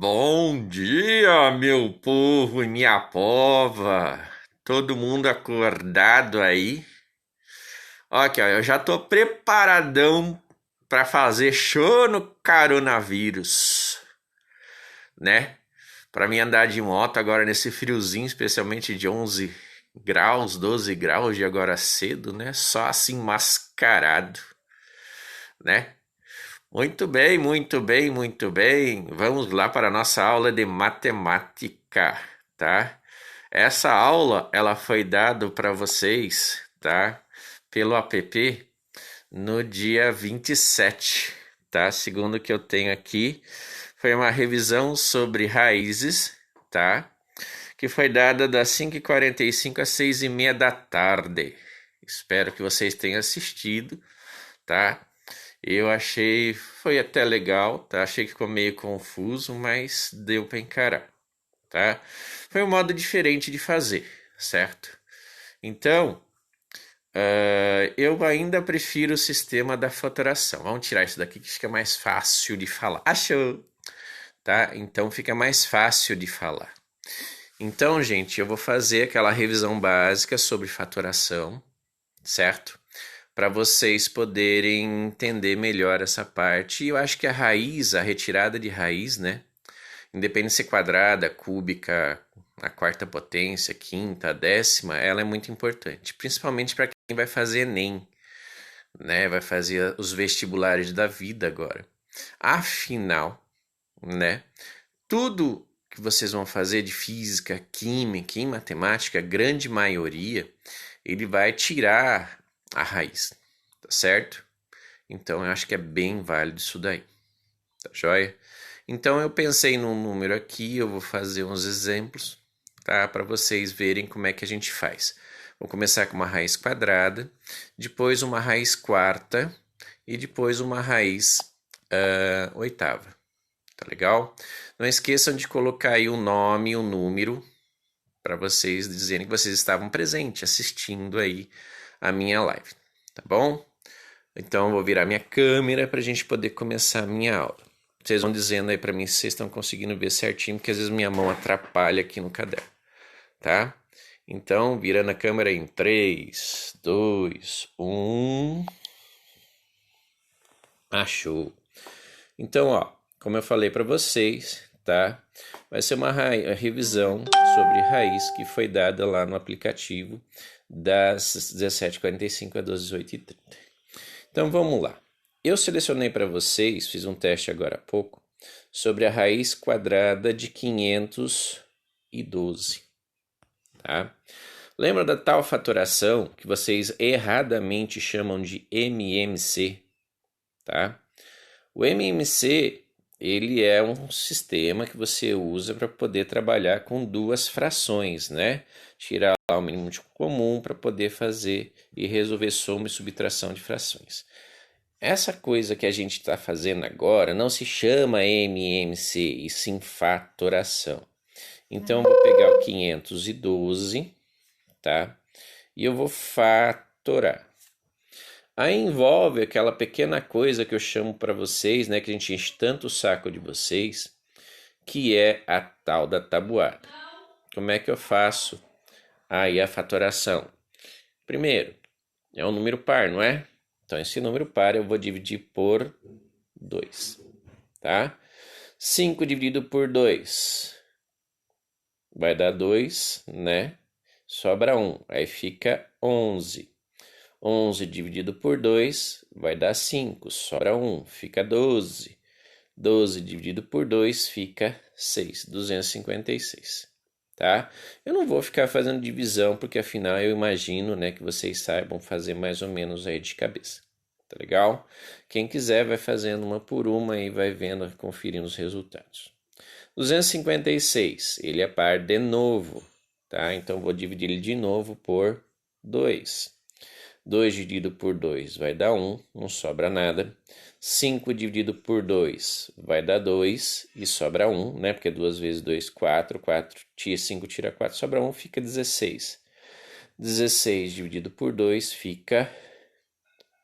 Bom dia, meu povo e minha pova. Todo mundo acordado aí? Aqui, ó, eu já tô preparadão pra fazer show no coronavírus, né? Pra mim andar de moto agora nesse friozinho, especialmente de 11 graus, 12 graus de agora cedo, né? Só assim mascarado, né? Muito bem, muito bem, muito bem. Vamos lá para a nossa aula de matemática, tá? Essa aula ela foi dada para vocês, tá? Pelo app no dia 27, tá? Segundo o que eu tenho aqui, foi uma revisão sobre raízes, tá? Que foi dada das 5h45 às 6h30 da tarde. Espero que vocês tenham assistido, tá? Eu achei, foi até legal, tá? Achei que ficou meio confuso, mas deu para encarar, tá? Foi um modo diferente de fazer, certo? Então, eu ainda prefiro o sistema da fatoração. Vamos tirar isso daqui que fica mais fácil de falar. Achou? Tá? Então fica mais fácil de falar. Então, gente, eu vou fazer aquela revisão básica sobre fatoração, certo? Para vocês poderem entender melhor essa parte. E eu acho que a raiz, a retirada de raiz, né? Independente se é quadrada, cúbica, a quarta potência, quinta, a décima, ela é muito importante. Principalmente para quem vai fazer Enem, né? Vai fazer os vestibulares da vida agora. Afinal, né? Tudo que vocês vão fazer de física, química e matemática, a grande maioria, ele vai tirar a raiz, tá certo? Então eu acho que é bem válido isso daí, tá joia? Então eu pensei num número aqui, eu vou fazer uns exemplos, tá? Para vocês verem como é que a gente faz. Vou começar com uma raiz quadrada, depois uma raiz quarta e depois uma raiz oitava. Tá legal? Não esqueçam de colocar aí o nome e o número para vocês dizerem que vocês estavam presentes assistindo aí a minha live, tá bom? Então eu vou virar minha câmera para a gente poder começar a minha aula. Vocês vão dizendo aí para mim se vocês estão conseguindo ver certinho, porque às vezes minha mão atrapalha aqui no caderno, tá? Então, virando a câmera em 3, 2, 1. Achou. Então, ó, como eu falei para vocês, tá? Vai ser uma revisão sobre raiz que foi dada lá no aplicativo das 17h45 às 18h30. Então, vamos lá. Eu selecionei para vocês, fiz um teste agora há pouco, sobre a raiz quadrada de 512, tá? Lembra da tal fatoração que vocês erradamente chamam de MMC, tá? O MMC, ele é um sistema que você usa para poder trabalhar com duas frações, né? Tirar lá o mínimo comum para poder fazer e resolver soma e subtração de frações. Essa coisa que a gente está fazendo agora não se chama MMC, e sim fatoração. Então, eu vou pegar o 512, tá? E eu vou fatorar. Aí envolve aquela pequena coisa que eu chamo para vocês, né, que a gente enche tanto o saco de vocês, que é a tal da tabuada. Como é que eu faço aí a fatoração? Primeiro, é um número par, não é? Então esse número par eu vou dividir por 2, tá? 5 dividido por 2 vai dar 2, né? Sobra 1, aí fica 11. 11 dividido por 2 vai dar 5, sobra 1, fica 12. 12 dividido por 2 fica 6, 256, tá? Eu não vou ficar fazendo divisão, porque afinal eu imagino, né, que vocês saibam fazer mais ou menos aí de cabeça, tá legal? Quem quiser vai fazendo uma por uma e vai vendo, conferindo os resultados. 256, ele é par de novo, tá? Então vou dividir ele de novo por 2. 2 dividido por 2 vai dar 1, não sobra nada. 5 dividido por 2 vai dar 2 e sobra 1, né? Porque 2 vezes 2, 4. 4 tira 5, tira 4, sobra 1, fica 16. 16 dividido por 2 fica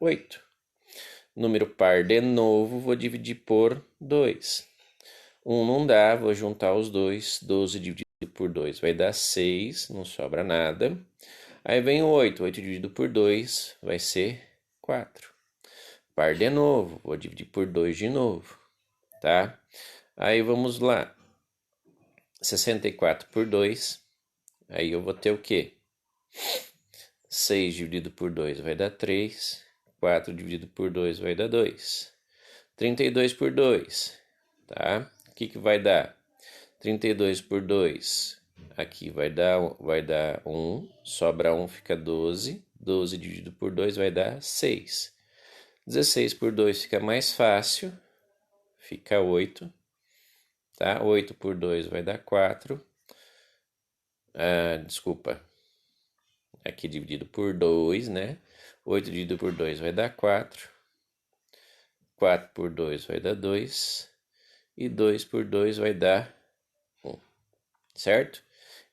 8. Número par de novo, vou dividir por 2. 1 não dá, vou juntar os dois. 12 dividido por 2 vai dar 6, não sobra nada. Aí vem o 8. 8 dividido por 2 vai ser 4. Par de novo, vou dividir por 2 de novo, tá? Aí vamos lá. 64 por 2, aí eu vou ter o quê? 6 dividido por 2 vai dar 3. 4 dividido por 2 vai dar 2. 32 por 2, tá? O que vai dar? 32 por 2, aqui vai dar 1, sobra 1, fica 12. 12 dividido por 2 vai dar 6. 16 por 2 fica mais fácil, fica 8. Tá? 8 por 2 vai dar 4. Desculpa. Aqui dividido por 2, né? 8 dividido por 2 vai dar 4. 4 por 2 vai dar 2. E 2 por 2 vai dar 1. Certo?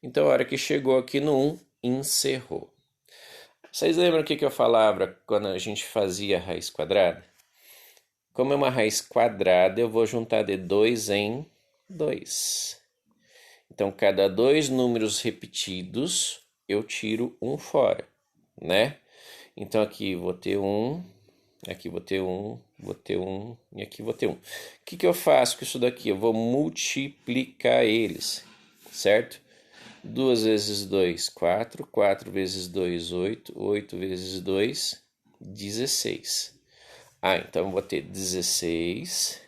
Então, a hora que chegou aqui no 1, encerrou. Vocês lembram o que eu falava quando a gente fazia raiz quadrada? Como é uma raiz quadrada, eu vou juntar de 2 em 2. Então, cada 2 números repetidos, eu tiro 1 fora, né? Então, aqui vou ter 1, aqui vou ter 1, vou ter 1 e aqui vou ter 1. O que eu faço com isso daqui? Eu vou multiplicar eles, certo? 2 vezes 2, 4. 4 vezes 2, 8. 8 vezes 2, 16. Então eu vou ter 16.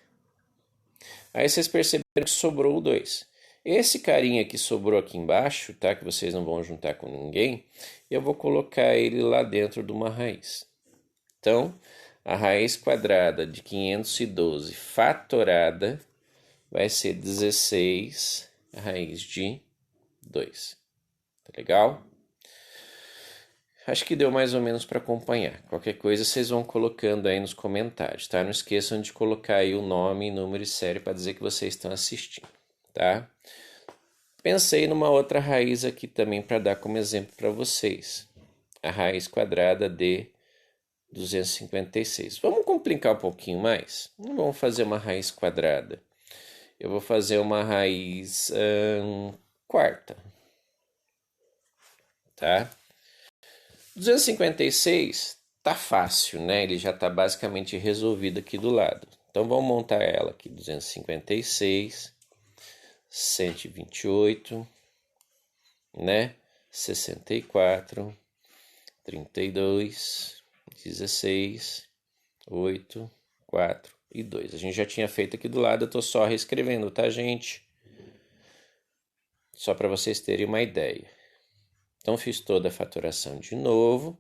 Aí vocês perceberam que sobrou o 2. Esse carinha que sobrou aqui embaixo, tá? Que vocês não vão juntar com ninguém, eu vou colocar ele lá dentro de uma raiz. Então, a raiz quadrada de 512 fatorada vai ser 16 raiz de 2. Tá legal? Acho que deu mais ou menos para acompanhar. Qualquer coisa vocês vão colocando aí nos comentários, tá? Não esqueçam de colocar aí o nome, número e série para dizer que vocês estão assistindo, tá? Pensei numa outra raiz aqui também para dar como exemplo para vocês. A raiz quadrada de 256. Vamos complicar um pouquinho mais? Não vamos fazer uma raiz quadrada. Eu vou fazer uma raiz quarta, tá? 256 tá fácil, né? Ele já tá basicamente resolvido aqui do lado. Então vamos montar ela aqui. 256, 128, né? 64, 32, 16, 8, 4 e 2. A gente já tinha feito aqui do lado, eu tô só reescrevendo, tá, gente? Só para vocês terem uma ideia. Então, fiz toda a fatoração de novo.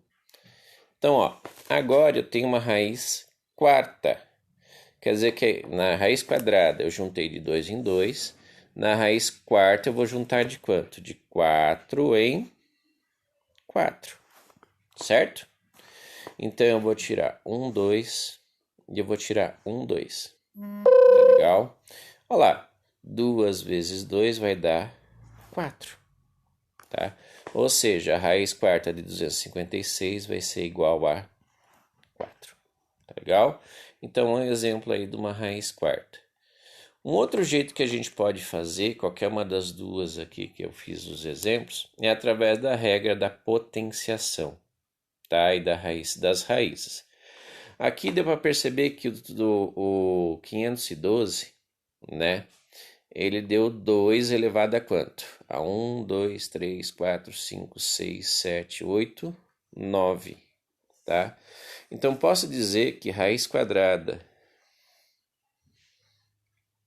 Então, ó, agora eu tenho uma raiz quarta. Quer dizer que na raiz quadrada eu juntei de 2 em 2. Na raiz quarta eu vou juntar de quanto? De 4 em 4. Certo? Então, eu vou tirar 1, 2 e eu vou tirar 1, 2. Tá legal? Olha lá. 2 vezes 2 vai dar 4. Tá? Ou seja, a raiz quarta de 256 vai ser igual a 4. Tá legal? Então, um exemplo aí de uma raiz quarta. Um outro jeito que a gente pode fazer, qualquer uma das duas aqui que eu fiz os exemplos, é através da regra da potenciação, tá? E das raízes. Aqui deu para perceber que o 512, né? Ele deu 2 elevado a quanto? A 1, 2, 3, 4, 5, 6, 7, 8, 9, tá? Então, posso dizer que raiz quadrada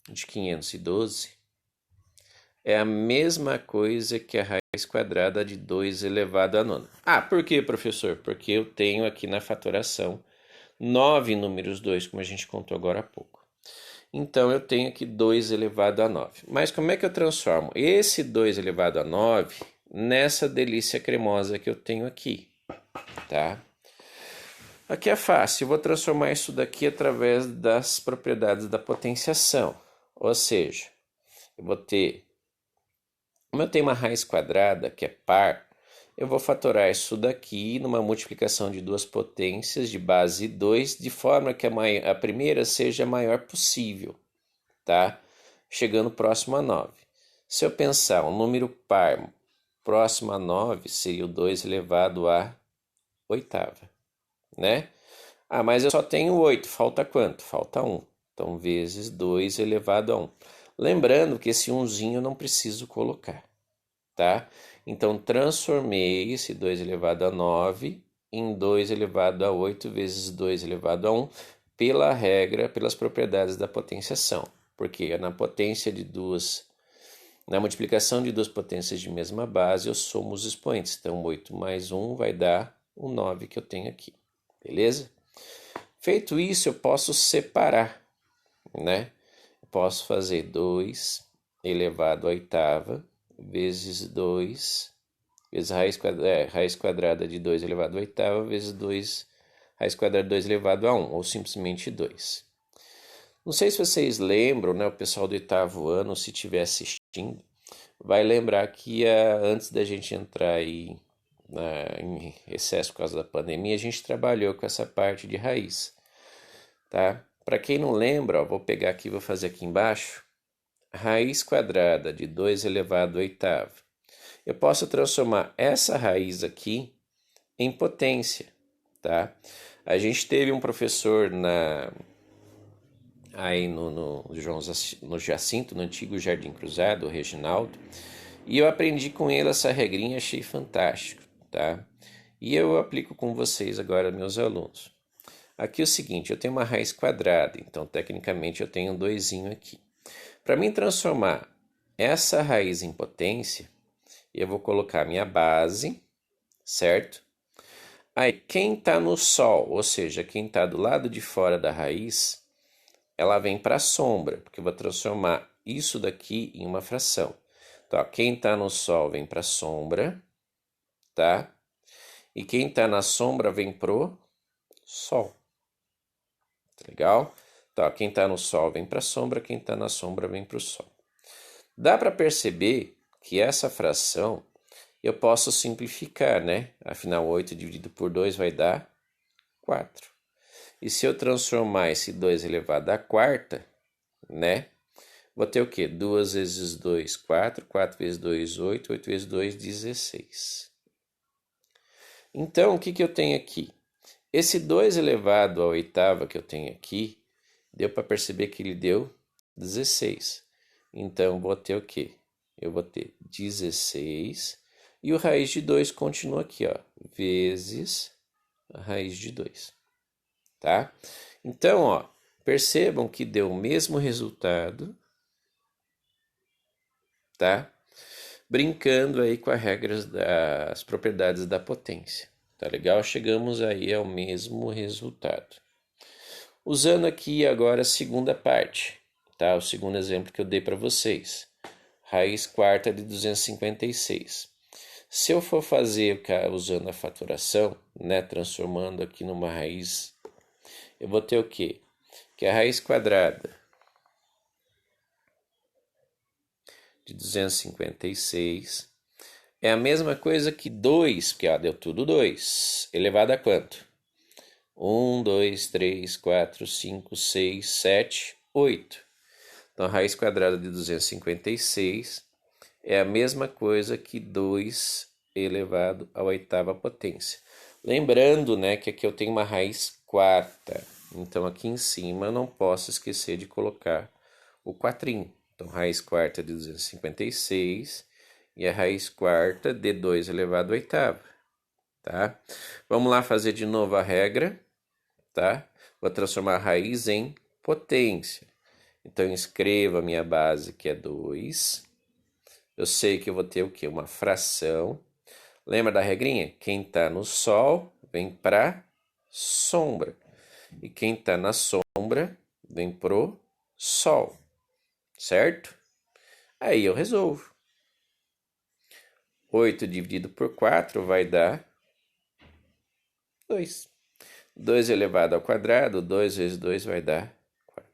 de 512 é a mesma coisa que a raiz quadrada de 2 elevado a 9. Por quê, professor? Porque eu tenho aqui na fatoração 9 números 2, como a gente contou agora há pouco. Então, eu tenho aqui 2 elevado a 9. Mas como é que eu transformo esse 2 elevado a 9 nessa delícia cremosa que eu tenho aqui, tá? Aqui é fácil, eu vou transformar isso daqui através das propriedades da potenciação. Ou seja, eu vou ter... Como eu tenho uma raiz quadrada que é par, eu vou fatorar isso daqui numa multiplicação de duas potências de base 2, de forma que a primeira seja a maior possível, tá? chegando próximo a 9. Se eu pensar um número par próximo a 9, seria o 2 elevado à oitava, né? Ah, mas eu só tenho 8, falta quanto? Falta 1. Então, vezes 2 elevado a 1. Lembrando que esse 1zinho eu não preciso colocar, tá? Então, transformei esse 2 elevado a 9 em 2 elevado a 8 vezes 2 elevado a 1 pela regra, pelas propriedades da potenciação. Porque na potência de na multiplicação de duas potências de mesma base, eu somo os expoentes. Então, 8 mais 1 vai dar o 9 que eu tenho aqui, beleza? Feito isso, eu posso separar, né? Eu posso fazer 2 elevado à oitava vezes 2 vezes raiz quadrada de 2 elevado à oitava vezes 2 raiz quadrada de 2 elevado a 1, ou simplesmente 2. Não sei se vocês lembram, né, o pessoal do oitavo ano, se estiver assistindo, vai lembrar que antes da gente entrar aí em recesso por causa da pandemia, a gente trabalhou com essa parte de raiz, tá? Para quem não lembra, ó, vou pegar aqui, vou fazer aqui embaixo, raiz quadrada de 2 elevado à oitava. Eu posso transformar essa raiz aqui em potência, tá? A gente teve um professor aí no Jacinto, no antigo Jardim Cruzado, o Reginaldo, e eu aprendi com ele essa regrinha, achei fantástico, tá? E eu aplico com vocês agora, meus alunos. Aqui é o seguinte, eu tenho uma raiz quadrada, então tecnicamente eu tenho um 2 aqui. Para mim transformar essa raiz em potência, eu vou colocar minha base, certo? Aí, quem está no sol, ou seja, quem está do lado de fora da raiz, ela vem para a sombra, porque eu vou transformar isso daqui em uma fração. Então, ó, quem está no sol vem para a sombra, tá? E quem está na sombra vem pro sol. Legal? Então, ó, quem está no sol vem para a sombra, quem está na sombra vem para o sol. Dá para perceber que essa fração eu posso simplificar, né? Afinal, 8 dividido por 2 vai dar 4. E se eu transformar esse 2 elevado à quarta, né? Vou ter o quê? 2 vezes 2, 4. 4 vezes 2, 8. 8 vezes 2, 16. Então, o que eu tenho aqui? Esse 2 elevado à oitava que eu tenho aqui, deu para perceber que ele deu 16. Então, vou ter o quê? Eu vou ter 16. E o raiz de 2 continua aqui, ó, vezes a raiz de 2. Tá? Então, ó, percebam que deu o mesmo resultado, tá? Brincando aí com as regras das propriedades da potência. Tá legal? Chegamos aí ao mesmo resultado. Usando aqui agora a segunda parte, tá? O segundo exemplo que eu dei para vocês. Raiz quarta de 256. Se eu for fazer usando a fatoração, né, transformando aqui numa raiz, eu vou ter o quê? Que a raiz quadrada de 256 é a mesma coisa que 2, porque ó, deu tudo 2, elevado a quanto? 1, 2, 3, 4, 5, 6, 7, 8. Então, a raiz quadrada de 256 é a mesma coisa que 2 elevado à oitava potência. Lembrando, né, que aqui eu tenho uma raiz quarta. Então, aqui em cima eu não posso esquecer de colocar o quatrinho. Então, raiz quarta de 256 e a raiz quarta de 2 elevado à oitava. Tá? Vamos lá fazer de novo a regra. Tá? Vou transformar a raiz em potência. Então, eu escrevo a minha base, que é 2. Eu sei que eu vou ter o quê? Uma fração. Lembra da regrinha? Quem está no sol vem para sombra. E quem está na sombra vem pro sol. Certo? Aí eu resolvo. 8 dividido por 4 vai dar 2. 2 elevado ao quadrado, 2 vezes 2 vai dar 4.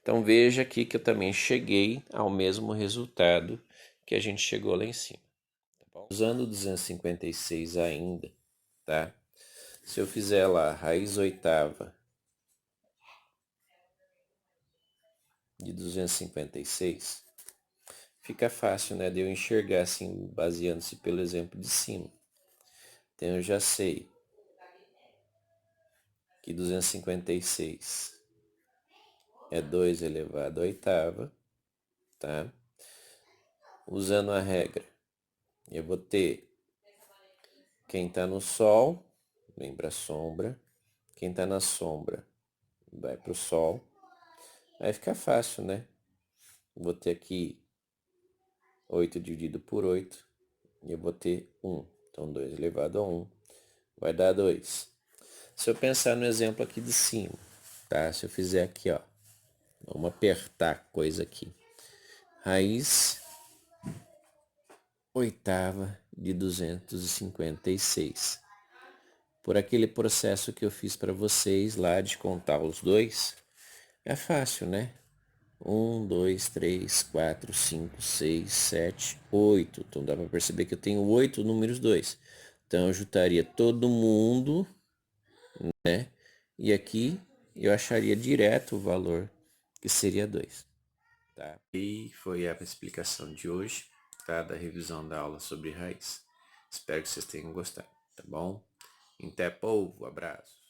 Então veja aqui que eu também cheguei ao mesmo resultado que a gente chegou lá em cima. Tá bom? Usando o 256 ainda, tá? Se eu fizer lá raiz oitava de 256, fica fácil, né, de eu enxergar assim, baseando-se pelo exemplo de cima. Então eu já sei que 256 é 2 elevado à oitava, tá? Usando a regra, eu vou ter quem está no sol, vem para a sombra. Quem está na sombra vai para o sol. Aí fica fácil, né? Vou ter aqui 8 dividido por 8. E eu vou ter 1. Então 2 elevado a 1 vai dar 2. Se eu pensar no exemplo aqui de cima, tá? Se eu fizer aqui, ó. Vamos apertar a coisa aqui. Raiz oitava de 256. Por aquele processo que eu fiz para vocês lá de contar os dois, é fácil, né? 1, 2, 3, 4, 5, 6, 7, 8. Então dá para perceber que eu tenho 8 números 2. Então eu juntaria todo mundo, né? E aqui eu acharia direto o valor, que seria 2. Tá? E foi a explicação de hoje, tá? Da revisão da aula sobre raiz. Espero que vocês tenham gostado, tá bom? Até povo, abraço.